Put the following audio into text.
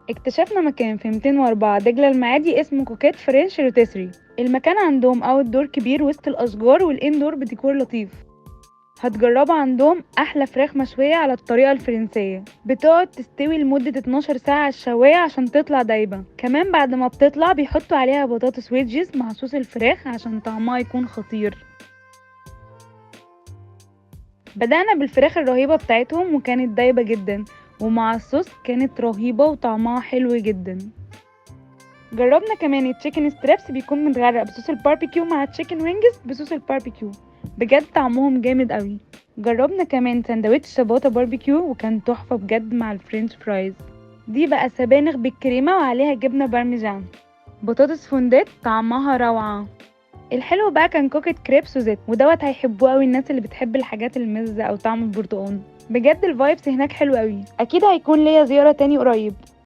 اكتشفنا مكان في 204 دجلة المعادي اسمه كوكيت فرنش روتيسري. المكان عندهم اوت دور كبير وسط الاشجار والاندور بديكور لطيف. هتجربوا عندهم احلى فراخ مشوية على الطريقة الفرنسية، بتقعد تستوي لمدة 12 ساعة على الشواية عشان تطلع دايبة. كمان بعد ما بتطلع بيحطوا عليها بطاطس ويدجز مع صوص الفراخ عشان طعمها يكون خطير. بدأنا بالفراخ الرهيبة بتاعتهم وكانت دايبة جدا، ومع الصوص كانت رهيبة وطعمها حلو جدا. جربنا كمان التشيكن ستريبس، بيكون متغرق بصوص الباربيكيو مع التشيكن وينجز بصوص الباربيكيو، بجد طعمهم جامد قوي. جربنا كمان سندوتش شباطة باربيكيو وكان تحفة بجد مع الفرنش فرايز، دي بقى سبانخ بالكريمة وعليها جبنة بارميجان، بطاطس فونديت طعمها روعة. الحلو بقى كان كوكيت كريب سوزيت، ودوت هيحبوه قوي الناس اللي بتحب الحاجات المزة او طعم البرتقال. بجد الفايبس هناك حلو قوي، اكيد هيكون ليا زيارة تاني قريب.